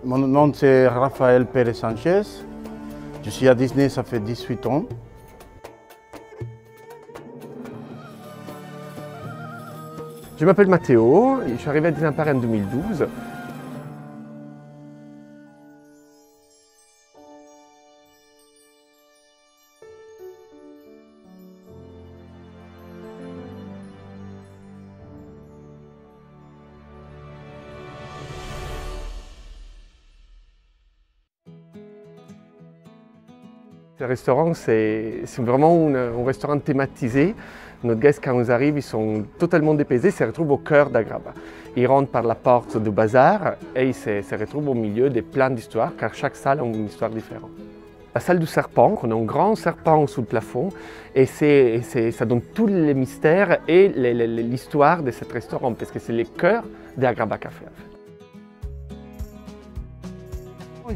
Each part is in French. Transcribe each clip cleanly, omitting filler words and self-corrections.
Mon nom c'est Rafael Pérez Sanchez. Je suis à Disney, ça fait 18 ans. Je m'appelle Matteo, je suis arrivé à Disney Paris en 2012. Ce restaurant, c'est vraiment un restaurant thématisé. Nos guests, quand ils arrivent, ils sont totalement dépaysés, ils se retrouvent au cœur d'Agraba. Ils rentrent par la porte du bazar et ils se retrouvent au milieu de plein d'histoires, car chaque salle a une histoire différente. La salle du serpent, on a un grand serpent sous le plafond, et ça donne tous les mystères et l'histoire de ce restaurant, parce que c'est le cœur d'Agraba Café.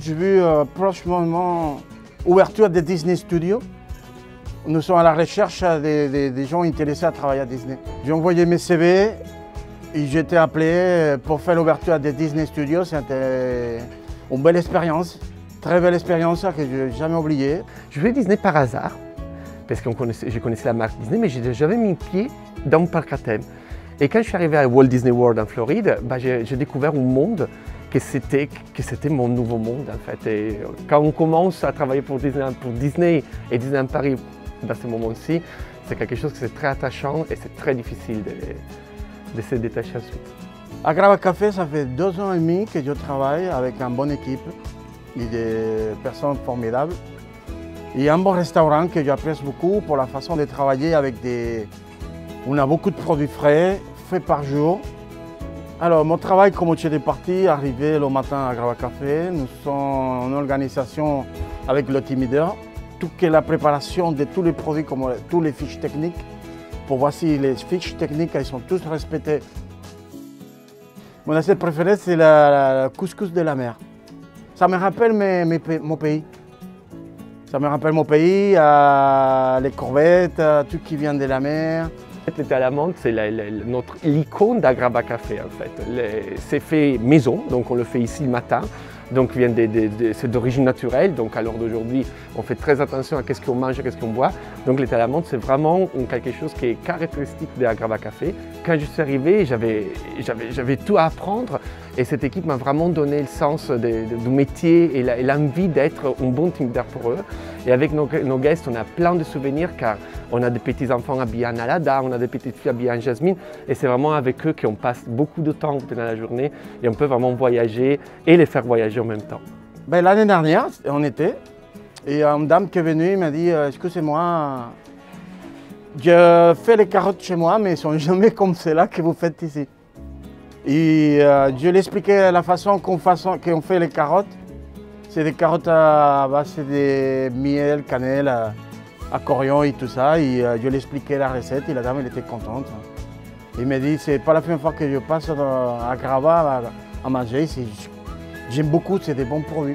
J'ai vu prochainement l'ouverture de Disney Studios. Nous sommes à la recherche des gens intéressés à travailler à Disney. J'ai envoyé mes CV et j'ai été appelé pour faire l'ouverture de Disney Studios. C'était une belle expérience, très belle expérience que je n'ai jamais oubliée. Je vais à Disney par hasard, parce que je connaissais la marque Disney, mais je n'avais jamais mis pied dans le parc à thème. Et quand je suis arrivé à Walt Disney World en Floride, j'ai découvert un monde que c'était mon nouveau monde en fait. Et quand on commence à travailler pour Disney et Disney Paris dans ce moment-ci, c'est quelque chose qui est très attachant et c'est très difficile de se détacher ensuite. Agraba Café, ça fait 2 ans et demi que je travaille avec une bonne équipe et des personnes formidables. Et un bon restaurant que j'apprécie beaucoup pour la façon de travailler avec On a beaucoup de produits frais, faits par jour. Alors, mon travail comme hôtelier de partie, arrivé le matin à Agraba Café, nous sommes en organisation avec le team leader. Toute la préparation de tous les produits, comme tous les fiches techniques, pour voir si les fiches techniques elles sont tous respectées. Mon assiette préférée, c'est le couscous de la mer. Ça me rappelle mon pays. Ça me rappelle mon pays, les crevettes, tout qui vient de la mer. Le thé à la menthe, c'est l'icône d'Agraba Café en fait. C'est fait maison, donc on le fait ici le matin. Donc c'est d'origine naturelle, donc à l'heure d'aujourd'hui, on fait très attention à qu'est-ce qu'on mange et qu'est-ce qu'on boit. Donc le thé à la menthe, c'est vraiment quelque chose qui est caractéristique d'Agraba Café. Quand je suis arrivé, j'avais tout à apprendre et cette équipe m'a vraiment donné le sens du métier et l'envie d'être un bon team leader pour eux. Et avec nos guests, on a plein de souvenirs car on a des petits-enfants habillés en Aladdin, on a des petites filles habillées en Jasmine et c'est vraiment avec eux qu'on passe beaucoup de temps dans la journée et on peut vraiment voyager et les faire voyager en même temps. L'année dernière, on était, et une dame qui est venue m'a dit excusez-moi, je fais les carottes chez moi, mais elles ne sont jamais comme celles-là que vous faites ici. Et je lui ai expliqué la façon qu'on fait les carottes. C'est des carottes à base de miel, cannelle, à coriandre et tout ça. Et je lui ai expliqué la recette et la dame elle était contente. Il m'a dit c'est pas la première fois que je passe à Agraba à manger. J'aime beaucoup, c'est des bons produits.